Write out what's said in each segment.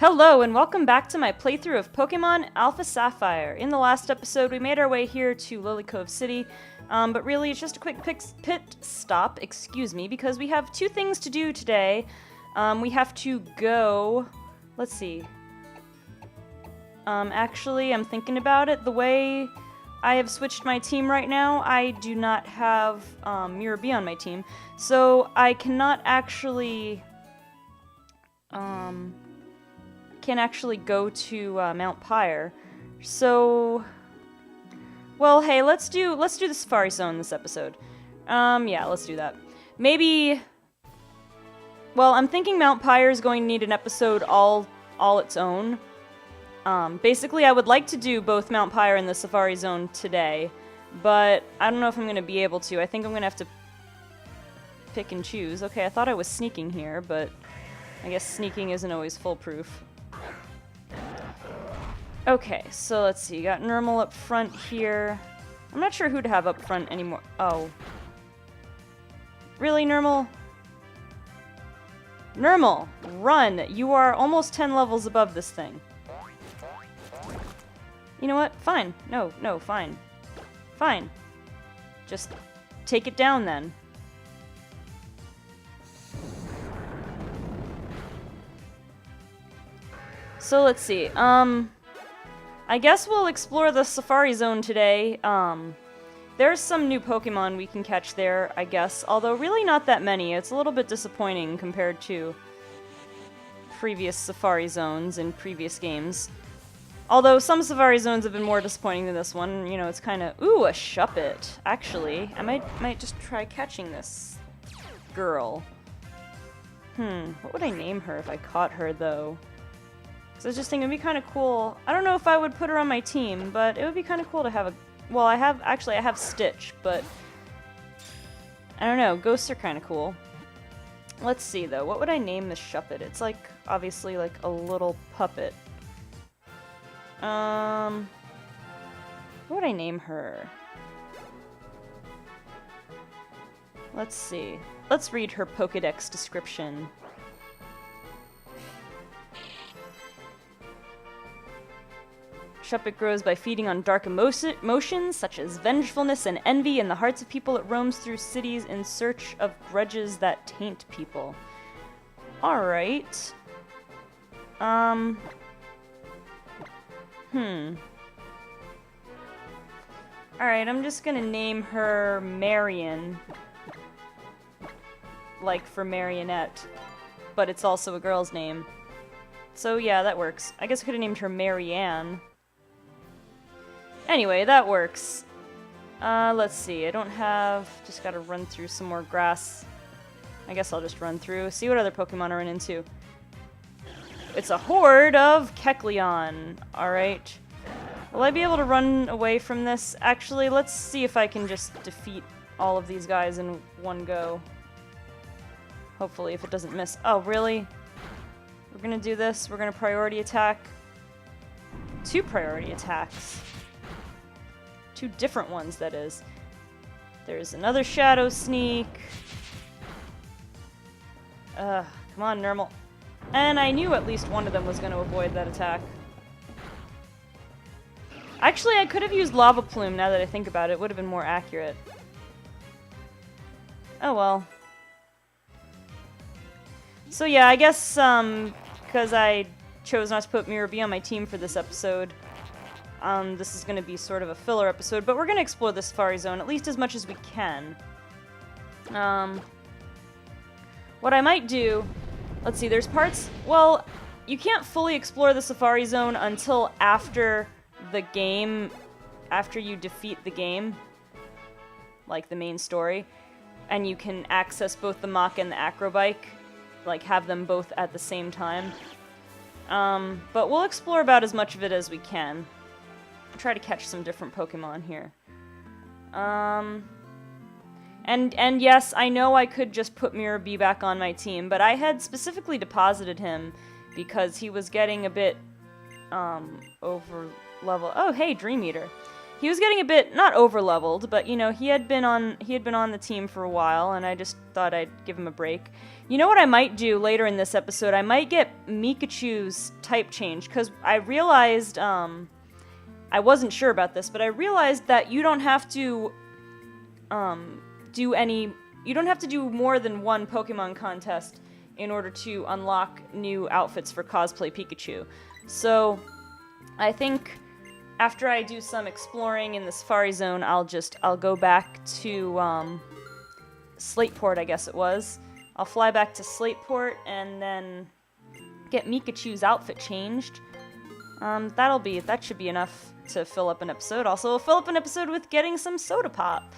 Hello and welcome back to my playthrough of Pokémon Alpha Sapphire. In the last episode, we made our way here to Lily Cove City, but really it's just a quick pit stop, because we have two things to do today. We have to go... let's see. Actually, I'm thinking about it. The way I have switched my team right now, I do not have Mirror B on my team, so I cannot actually... can actually go to Mount Pyre. So, well, hey, let's do the Safari Zone this episode. Yeah, let's do that. Maybe, well, I'm thinking Mount Pyre is going to need an episode all its own. Basically, I would like to do both Mount Pyre and the Safari Zone today, but I don't know if I'm going to be able to. I think I'm going to have to pick and choose. Okay, I thought I was sneaking here, but I guess sneaking isn't always foolproof. Okay, so let's see. Got Nermal up front here. I'm not sure who to have up front anymore. Oh. Really, Nermal? Nermal, run! You are almost 10 levels above this thing. You know what? Fine. No, fine. Fine. Just take it down then. So let's see. I guess we'll explore the Safari Zone today. There's some new Pokemon we can catch there, I guess. Although really not that many. It's a little bit disappointing compared to previous Safari Zones in previous games. Although some Safari Zones have been more disappointing than this one. You know, it's kind of... Ooh, a Shuppet. Actually, I might just try catching this girl. What would I name her if I caught her, though? So I was just thinking it'd be kind of cool. I don't know if I would put her on my team, but it would be kind of cool to have a... Well, I have Stitch, but... I don't know, ghosts are kind of cool. Let's see, though. What would I name this Shuppet? It's like, obviously, like a little puppet. What would I name her? Let's see. Let's read her Pokédex description. Shuppet grows by feeding on dark emotions such as vengefulness and envy in the hearts of people. It roams through cities in search of grudges that taint people. Alright. Alright, I'm just gonna name her Marion. Like for Marionette. But it's also a girl's name. So yeah, that works. I guess I could have named her Marianne. Anyway, that works. Let's see. I don't have... Just gotta run through some more grass. I guess I'll just run through. See what other Pokemon I run into. It's a horde of Kecleon. Alright. Will I be able to run away from this? Actually, let's see if I can just defeat all of these guys in one go. Hopefully, if it doesn't miss. Oh, really? We're gonna do this. We're gonna priority attack. 2 priority attacks. 2 different ones, that is. There's another Shadow Sneak. Come on, Nermal. And I knew at least one of them was going to avoid that attack. Actually, I could have used Lava Plume now that I think about it. It would have been more accurate. Oh well. So yeah, I guess, because I chose not to put Mirror B on my team for this episode, this is going to be sort of a filler episode, but we're going to explore the Safari Zone at least as much as we can. What I might do... Let's see, there's parts... Well, you can't fully explore the Safari Zone until after the game... After you defeat the game. Like, the main story. And you can access both the Mach and the Acrobike. Like, have them both at the same time. But we'll explore about as much of it as we can. Try to catch some different Pokemon here. And yes, I know I could just put Mirror B back on my team, but I had specifically deposited him because he was getting a bit, over level. Oh, hey, Dream Eater. he was getting a bit, not over-leveled, but, you know, he had been on the team for a while, and I just thought I'd give him a break. You know what I might do later in this episode? I might get Mikachu's type change, because I realized, I wasn't sure about this, but I realized that you don't have to, you don't have to do more than one Pokemon contest in order to unlock new outfits for Cosplay Pikachu. So, I think after I do some exploring in the Safari Zone, I'll go back to, Slateport, I guess it was. I'll fly back to Slateport and then get Mikachu's outfit changed. That should be enough to fill up an episode. Also, we'll fill up an episode with getting some Soda Pop.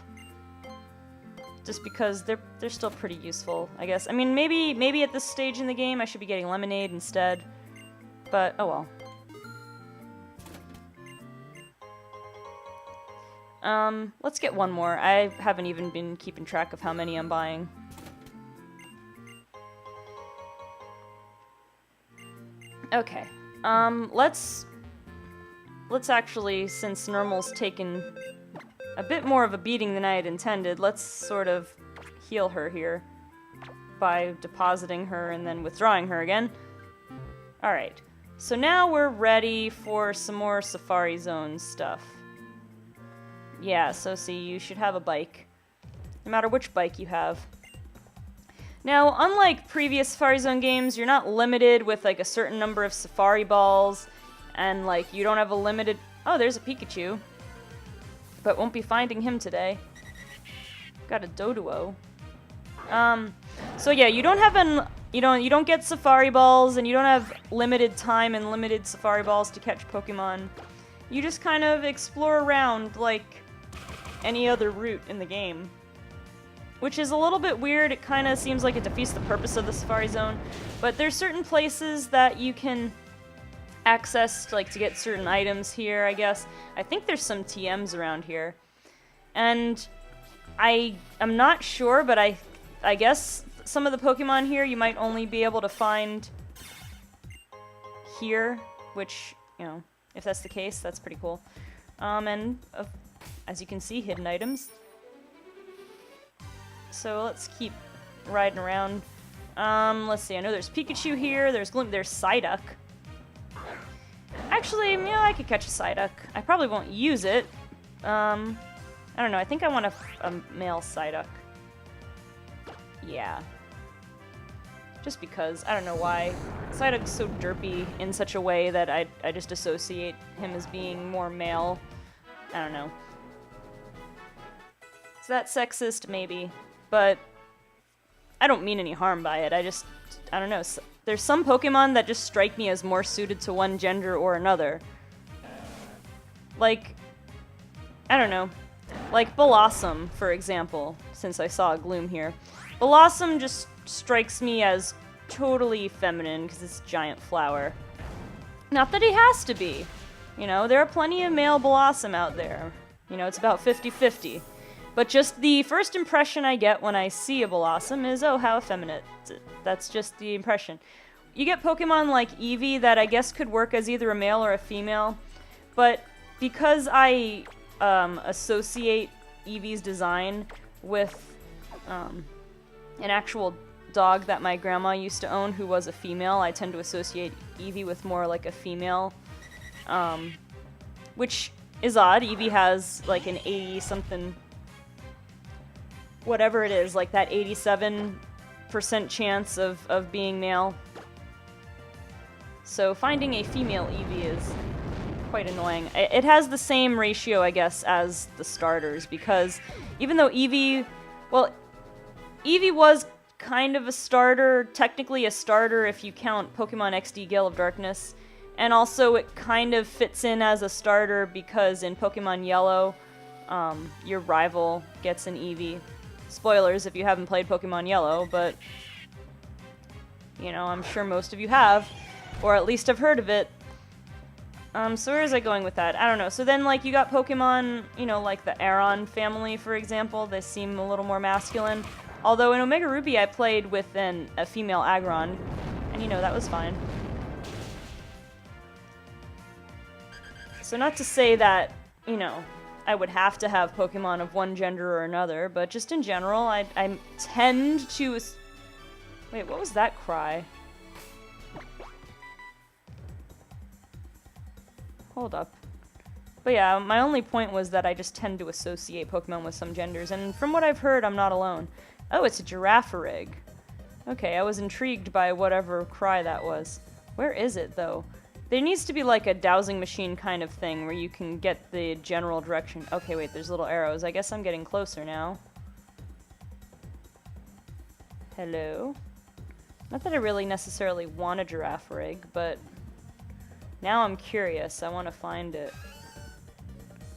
Just because they're still pretty useful, I guess. I mean, maybe at this stage in the game I should be getting Lemonade instead. But, oh well. Let's get one more. I haven't even been keeping track of how many I'm buying. Okay. Let's actually, since Normal's taken a bit more of a beating than I had intended, let's sort of heal her here by depositing her and then withdrawing her again. Alright. So now we're ready for some more Safari Zone stuff. Yeah, so see, you should have a bike. No matter which bike you have. Now, unlike previous Safari Zone games, you're not limited with, like, a certain number of Safari Balls, and, like, you don't have a limited... Oh, there's a Pikachu. But won't be finding him today. Got a Doduo. So yeah, you don't have you don't get Safari Balls, and you don't have limited time and limited Safari Balls to catch Pokemon. You just kind of explore around like any other route in the game. Which is a little bit weird. It kind of seems like it defeats the purpose of the Safari Zone. But there's certain places that you can access, like, to get certain items here, I guess. I think there's some TMs around here. And I'm not sure, but I guess some of the Pokemon here you might only be able to find here, which, you know, if that's the case, that's pretty cool. And as you can see, hidden items. So let's keep riding around. Let's see, I know there's Pikachu here, there's Gloom, there's Psyduck. Actually, you know, I could catch a Psyduck. I probably won't use it. I don't know, I think I want a male Psyduck. Yeah. Just because, I don't know why. Psyduck's so derpy in such a way that I just associate him as being more male. I don't know. Is that sexist? Maybe. But I don't mean any harm by it. I don't know. There's some Pokemon that just strike me as more suited to one gender or another. Like, I don't know. Like Blossom, for example, since I saw a Gloom here. Blossom just strikes me as totally feminine because it's a giant flower. Not that he has to be. You know, there are plenty of male Blossom out there. You know, it's about 50-50. But just the first impression I get when I see a Blossom is, oh, how effeminate. That's just the impression. You get Pokemon like Eevee that I guess could work as either a male or a female, but because I associate Eevee's design with an actual dog that my grandma used to own who was a female, I tend to associate Eevee with more like a female, which is odd. Eevee has like an 80-something... whatever it is, like that 87% chance of being male. So finding a female Eevee is quite annoying. It has the same ratio, I guess, as the starters, because even though Eevee was kind of a starter, technically a starter if you count Pokemon XD Gale of Darkness, and also it kind of fits in as a starter because in Pokemon Yellow, your rival gets an Eevee. Spoilers if you haven't played Pokemon Yellow, but, you know, I'm sure most of you have, or at least have heard of it. So where is I going with that? I don't know. So then, like, you got Pokemon, you know, like the Aron family, for example. They seem a little more masculine. Although in Omega Ruby I played with a female Aggron, and, you know, that was fine. So not to say that, you know, I would have to have Pokemon of one gender or another, but just in general, I tend to... Wait, what was that cry? Hold up. But yeah, my only point was that I just tend to associate Pokemon with some genders, and from what I've heard, I'm not alone. Oh, it's a Girafarig. Okay, I was intrigued by whatever cry that was. Where is it, though? There needs to be like a dowsing machine kind of thing where you can get the general direction. Okay, wait, there's little arrows. I guess I'm getting closer now. Hello? Not that I really necessarily want a Girafarig, but now I'm curious. I want to find it.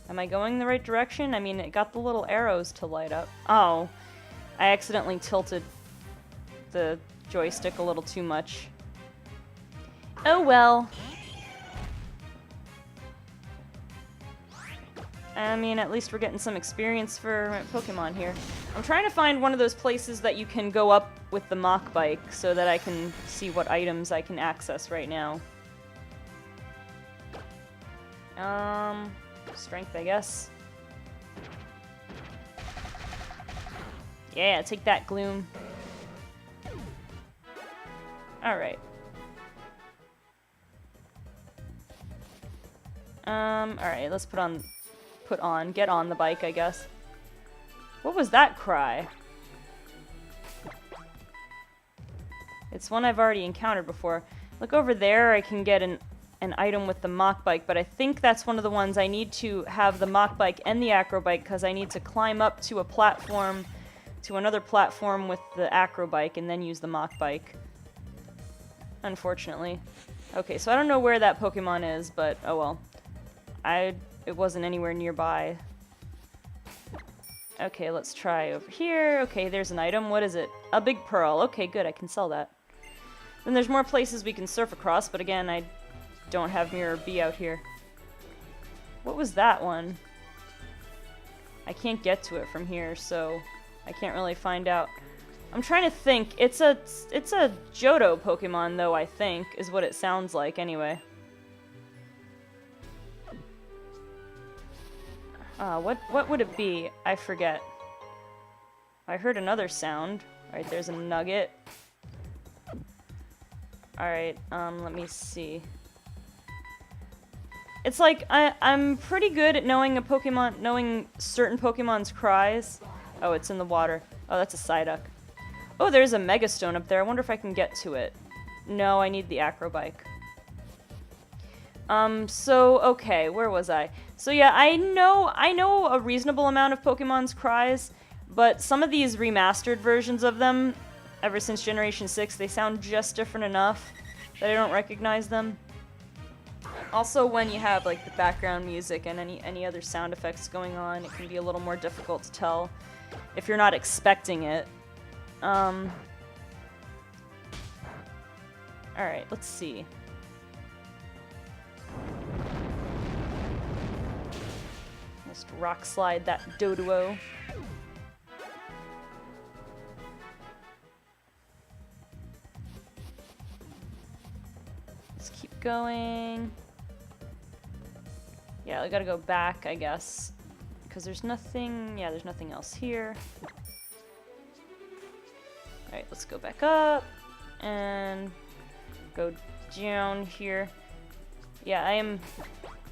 Am I going the right direction? I mean, it got the little arrows to light up. Oh, I accidentally tilted the joystick a little too much. Oh well. I mean, at least we're getting some experience for Pokemon here. I'm trying to find one of those places that you can go up with the Mach Bike so that I can see what items I can access right now. Strength, I guess. Yeah, take that, Gloom. Alright. Alright, let's get on the bike, I guess. What was that cry? It's one I've already encountered before. Look over there, I can get an item with the Mach Bike, but I think that's one of the ones I need to have the Mach Bike and the Acro Bike because I need to climb up to a platform, to another platform with the Acro Bike and then use the Mach Bike. Unfortunately. Okay, so I don't know where that Pokemon is, but oh well. It wasn't anywhere nearby. Okay, let's try over here. Okay, there's an item. What is it? A big pearl. Okay, good, I can sell that. Then there's more places we can surf across, but again, I don't have Mirror B out here. What was that one? I can't get to it from here, so I can't really find out. I'm trying to think. It's a Johto Pokemon, though, I think, is what it sounds like, anyway. What would it be? I forget. I heard another sound. Alright, there's a nugget. Alright, let me see. It's like, I'm pretty good at knowing certain Pokemon's cries. Oh, it's in the water. Oh, that's a Psyduck. Oh, there's a Megastone up there. I wonder if I can get to it. No, I need the Acro Bike. So, okay, where was I? So yeah, I know a reasonable amount of Pokemon's cries, but some of these remastered versions of them, ever since Generation 6, they sound just different enough that I don't recognize them. Also, when you have like the background music and any other sound effects going on, it can be a little more difficult to tell if you're not expecting it. Alright, let's see. Just rock slide that Doduo. Let's keep going. Yeah, I gotta go back, I guess. Because there's nothing... Yeah, there's nothing else here. Alright, let's go back up. And... go down here. Yeah, I am...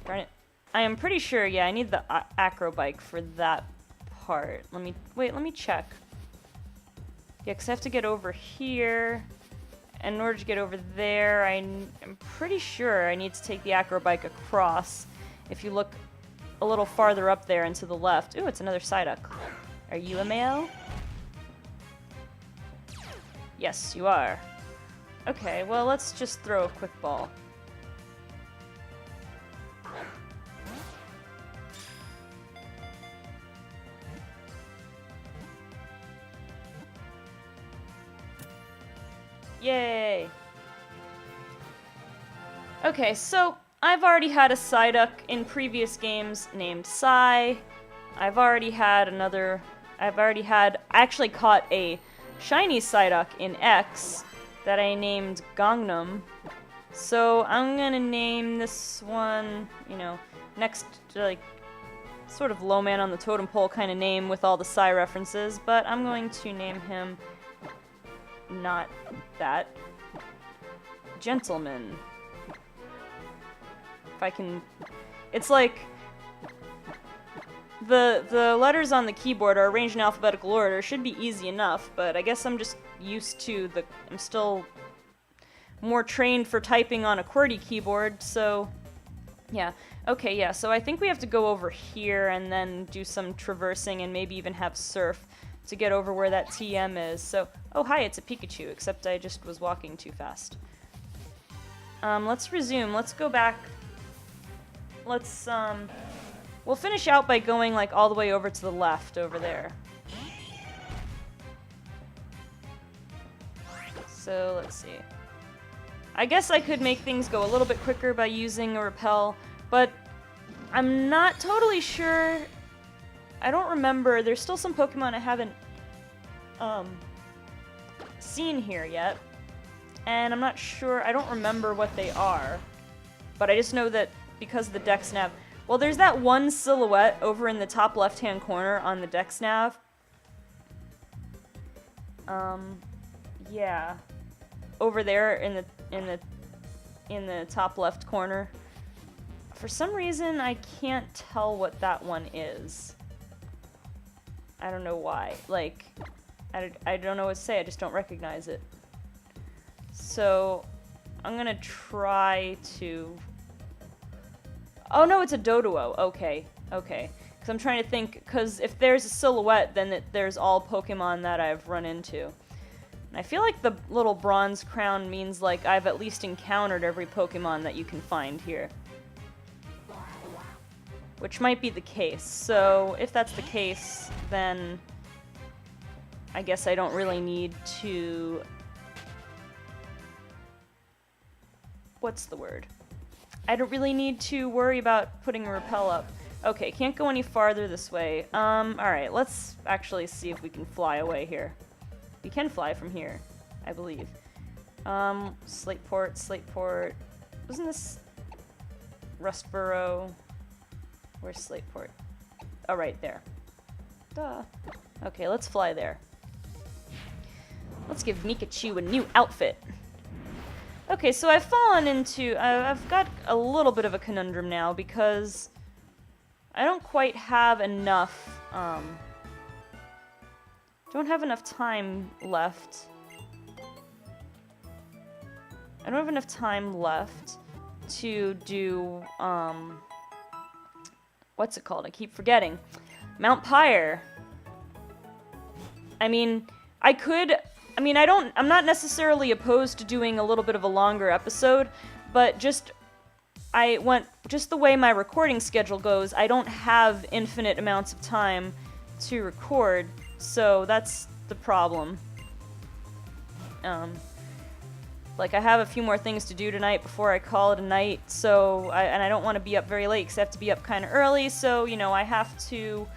Darn it. I am pretty sure, yeah, I need the Acro Bike for that part. Let me check. Yeah, because I have to get over here. And in order to get over there, I'm pretty sure I need to take the Acro Bike across. If you look a little farther up there and to the left. Ooh, it's another Psyduck. Are you a male? Yes, you are. Okay, well, let's just throw a quick ball. Yay! Okay, so I've already had a Psyduck in previous games named Psy. I actually caught a shiny Psyduck in X that I named Gangnam. So I'm gonna name this one, you know, next, like, Sort of low man on the totem pole kind of name with all the Psy references, but I'm going to name him not that. Gentleman. If I can... It's like... The letters on the keyboard are arranged in alphabetical order. Should be easy enough, but I guess I'm just used to the... I'm still more trained for typing on a QWERTY keyboard, so... Yeah. Okay, yeah, so I think we have to go over here and then do some traversing and maybe even have surf to get over where that TM is. So... Oh, hi, it's a Pikachu, except I just was walking too fast. Let's resume. Let's go back. Let's, we'll finish out by going, like, all the way over to the left over there. So, let's see. I guess I could make things go a little bit quicker by using a repel, but I'm not totally sure. I don't remember. There's still some Pokemon I haven't, seen here yet. And I'm not sure, I don't remember what they are. But I just know that because of the Dex Nav... Well, there's that one silhouette over in the top left-hand corner on the Dex Nav. Yeah. Over there in the top left corner. For some reason, I can't tell what that one is. I don't know why. Like, I don't know what to say, I just don't recognize it. So, I'm gonna try to... Oh no, it's a Doduo. Okay, okay. Because I'm trying to think, because if there's a silhouette, then there's all Pokemon that I've run into. And I feel like the little bronze crown means, like, I've at least encountered every Pokemon that you can find here. Which might be the case. So, if that's the case, then I guess I don't really need to... What's the word? I don't really need to worry about putting a repel up. Okay, can't go any farther this way. Alright, let's actually see if we can fly away here. We can fly from here, I believe. Slateport, Slateport. Wasn't this Rustboro? Where's Slateport? Oh, right there. Duh. Okay, let's fly there. Let's give Mikachu a new outfit. Okay, so I've fallen into... I've got a little bit of a conundrum now because I don't quite have enough... don't have enough time left. I don't have enough time left to do... what's it called? I keep forgetting. Mount Pyre. I mean, I could... I mean, I'm not necessarily opposed to doing a little bit of a longer episode, but just the way my recording schedule goes, I don't have infinite amounts of time to record, so that's the problem. Like, I have a few more things to do tonight before I call it a night, so, and I don't want to be up very late, because I have to be up kind of early, so, you know, I have to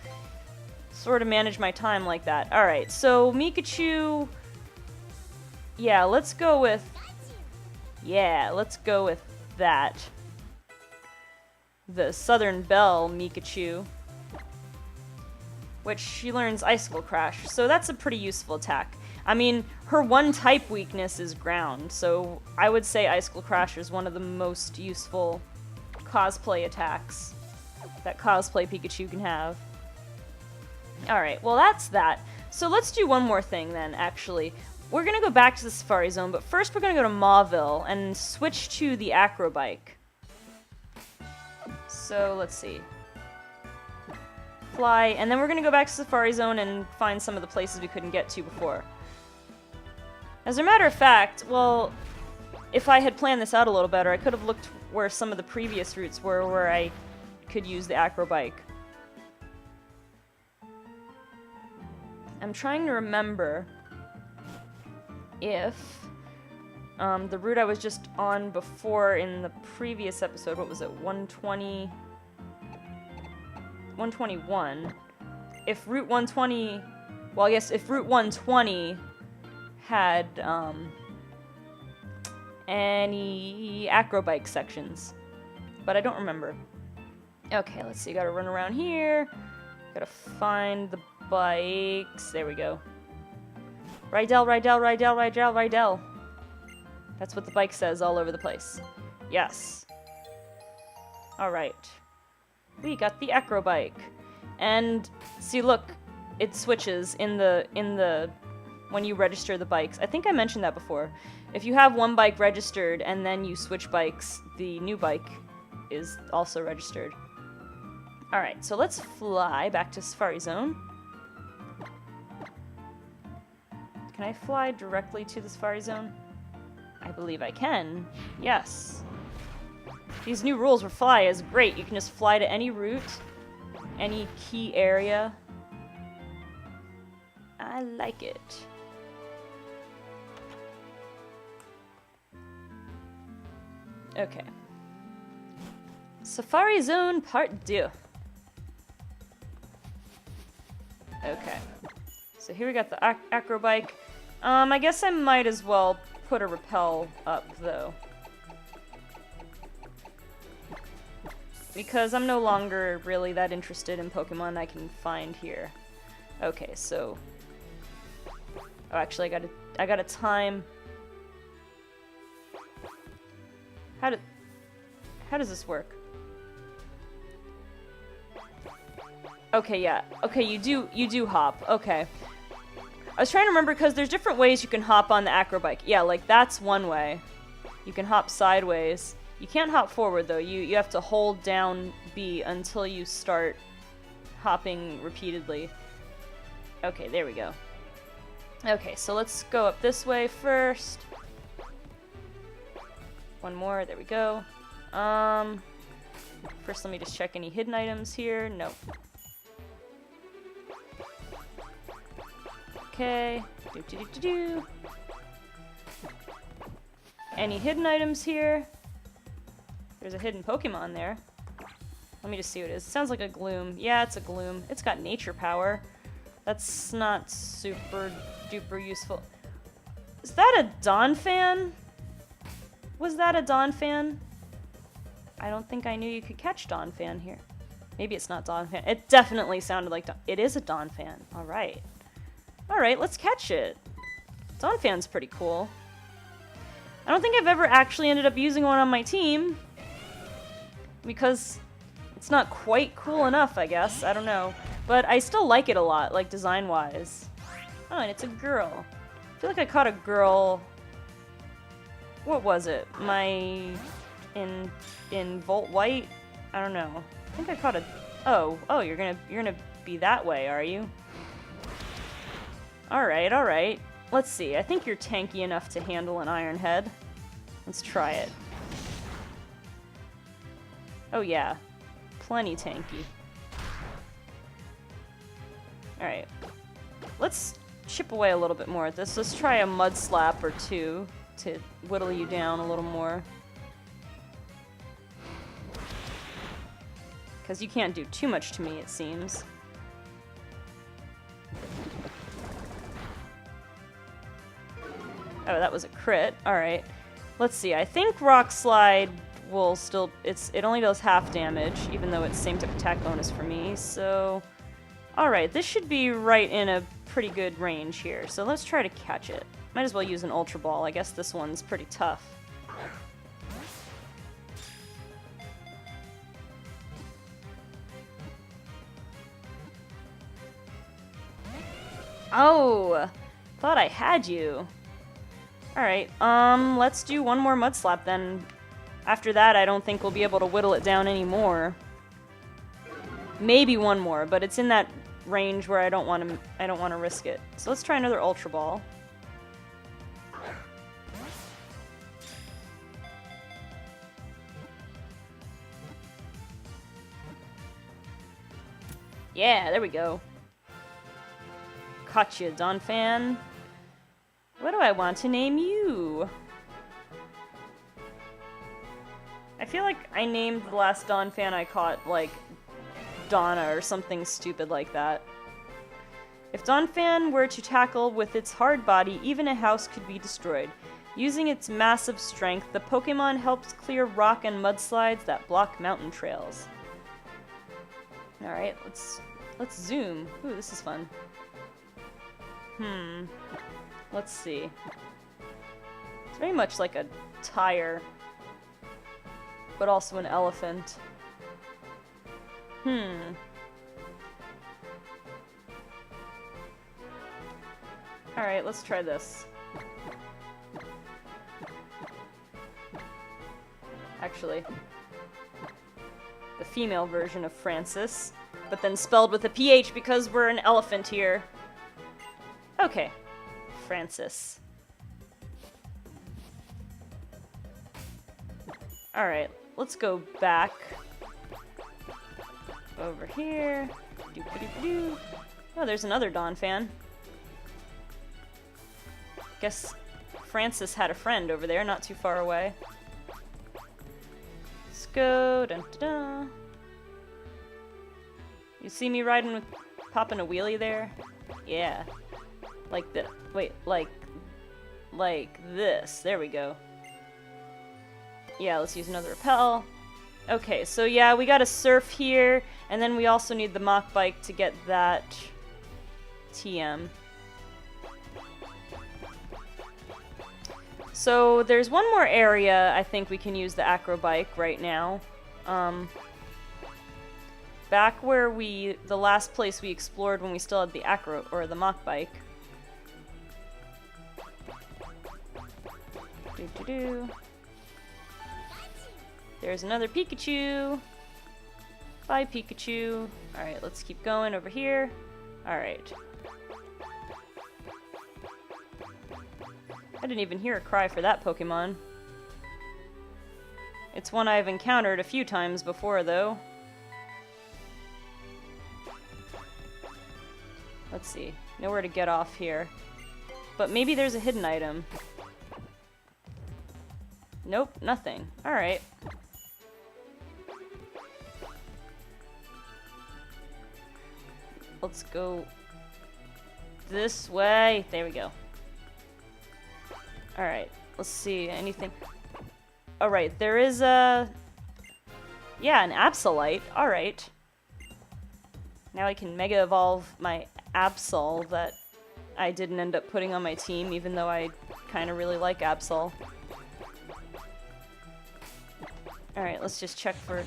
sort of manage my time like that. Alright, so Mikachu... Yeah, let's go with... Yeah, let's go with that. The Southern Belle Mikachu. Which she learns Icicle Crash, so that's a pretty useful attack. I mean, her one type weakness is ground, so I would say Icicle Crash is one of the most useful cosplay attacks that cosplay Pikachu can have. Alright, well that's that. So let's do one more thing then, actually. We're gonna go back to the Safari Zone, but first we're gonna go to Mauville and switch to the Acrobike. So, let's see. Fly, and then we're gonna go back to Safari Zone and find some of the places we couldn't get to before. As a matter of fact, well, if I had planned this out a little better, I could have looked where some of the previous routes were where I could use the Acrobike. I'm trying to remember if the route I was just on before in the previous episode, what was it, 120... 121. If Route 120... Well, yes, if Route 120 had any Acrobike sections. But I don't remember. Okay, let's see. Gotta run around here. Gotta find the bikes. There we go. Rydell, Rydell, Rydell, Rydell, Rydell. That's what the bike says all over the place. Yes. Alright. We got the acro bike. And see, look, it switches in the when you register the bikes. I think I mentioned that before. If you have one bike registered and then you switch bikes, the new bike is also registered. Alright, so let's fly back to Safari Zone. Can I fly directly to the Safari Zone? I believe I can. Yes. These new rules for fly is great. You can just fly to any route, any key area. I like it. Okay. Safari Zone Part 2. Okay. So here we got the acro bike. I guess I might as well put a rappel up, though. Because I'm no longer really that interested in Pokemon I can find here. Okay, so... Oh, actually, I gotta time... How does this work? Okay, yeah. Okay, you do hop. Okay. I was trying to remember because there's different ways you can hop on the acro bike. Yeah, like that's one way. You can hop sideways. You can't hop forward though. You have to hold down B until you start hopping repeatedly. Okay, there we go. Okay, so let's go up this way first. One more, there we go. First let me just check any hidden items here. Nope. Okay. Do. Any hidden items here? There's a hidden Pokemon there. Let me just see what it is. It sounds like a Gloom. Yeah, it's a Gloom. It's got nature power. That's not super duper useful. Is that a Donphan? Was that a Donphan? I don't think I knew you could catch Donphan here. Maybe it's not Donphan. It definitely sounded like it is a Donphan. Alright. Alright, let's catch it. Donphan's pretty cool. I don't think I've ever actually ended up using one on my team. Because it's not quite cool enough, I guess. I don't know. But I still like it a lot, like design-wise. Oh, and it's a girl. I feel like I caught a girl... What was it? In Volt White? I don't know. I think I caught a... Oh, you're gonna be that way, are you? Alright, alright. Let's see. I think you're tanky enough to handle an Iron Head. Let's try it. Oh yeah. Plenty tanky. Alright. Let's chip away a little bit more at this. Let's try a Mud Slap or two to whittle you down a little more. Because you can't do too much to me, it seems. Oh, that was a crit. Alright. Let's see. I think Rock Slide will still... It only does half damage, even though it's same type attack bonus for me, so... Alright, this should be right in a pretty good range here, so let's try to catch it. Might as well use an Ultra Ball. I guess this one's pretty tough. Oh! Thought I had you. Alright, let's do one more Mud Slap then. After that, I don't think we'll be able to whittle it down anymore. Maybe one more, but it's in that range where I don't want to risk it. So let's try another Ultra Ball. Yeah, there we go. Caught you, Donphan. What do I want to name you? I feel like I named the last Donphan I caught, like, Donna or something stupid like that. If Donphan were to tackle with its hard body, even a house could be destroyed. Using its massive strength, the Pokemon helps clear rock and mudslides that block mountain trails. Alright, let's zoom. Ooh, this is fun. Let's see. It's very much like a tire, but also an elephant. Alright, let's try this. Actually, the female version of Francis, but then spelled with a PH because we're an elephant here. Okay, Francis. Alright, let's go back over here. Doop-a-doop-a-doo. Oh, there's another Dawn fan. Guess Francis had a friend over there, not too far away. Let's go. Dun, dun, dun. You see me riding with popping a wheelie there? Yeah. Like this. Wait, like this. There we go. Yeah, let's use another rappel. Okay, so yeah, we gotta surf here, and then we also need the mock bike to get that TM. So there's one more area I think we can use the acro bike right now. Back where the last place we explored when we still had the acro, or the mock bike. Doo-doo-doo. There's another Pikachu. Bye, Pikachu. Alright, let's keep going over here. Alright. I didn't even hear a cry for that Pokemon. It's one I've encountered a few times before, though. Let's see. Nowhere to get off here. But maybe there's a hidden item. Nope, nothing. Alright. Let's go this way. There we go. Alright, let's see. Anything? Alright, there is a... Yeah, an Absolite. Alright. Now I can Mega Evolve my Absol that I didn't end up putting on my team, even though I kind of really like Absol. Alright, let's just check for...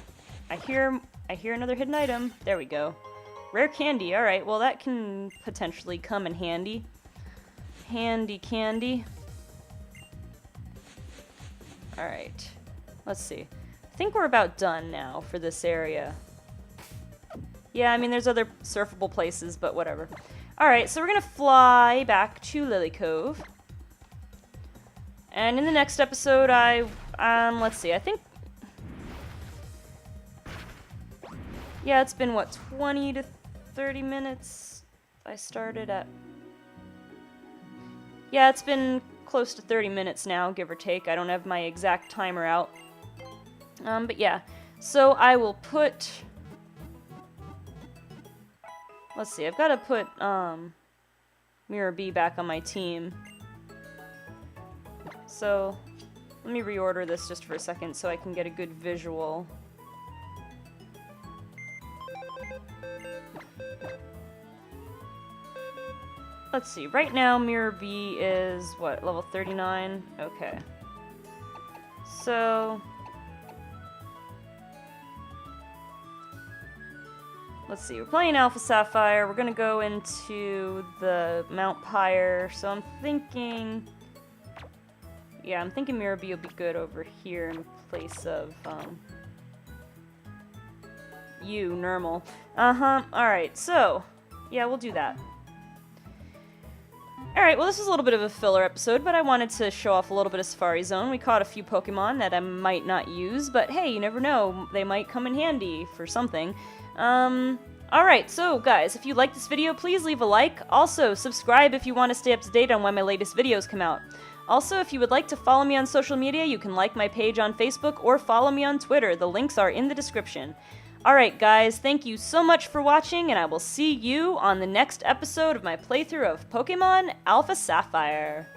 I hear another hidden item. There we go. Rare candy. Alright, well that can potentially come in handy. Handy candy. Alright. Let's see. I think we're about done now for this area. Yeah, I mean there's other surfable places, but whatever. Alright, so we're gonna fly back to Lily Cove. And in the next episode let's see, I think... Yeah, it's been, what, 20 to 30 minutes? I started at... Yeah, it's been close to 30 minutes now, give or take. I don't have my exact timer out. But yeah. So I will put... Let's see, I've got to put, Mirror B back on my team. So, let me reorder this just for a second so I can get a good visual. Let's see, right now Mirror B is, what, level 39? Okay. So... Let's see, we're playing Alpha Sapphire, we're gonna go into the Mount Pyre, so I'm thinking... Yeah, I'm thinking Mirror B will be good over here in place of, you, Normal. Alright, so, yeah, we'll do that. Alright, well this was a little bit of a filler episode, but I wanted to show off a little bit of Safari Zone. We caught a few Pokemon that I might not use, but hey, you never know, they might come in handy for something. Alright, so guys, if you like this video, please leave a like. Also, subscribe if you want to stay up to date on when my latest videos come out. Also, if you would like to follow me on social media, you can like my page on Facebook or follow me on Twitter. The links are in the description. Alright guys, thank you so much for watching, and I will see you on the next episode of my playthrough of Pokémon Alpha Sapphire.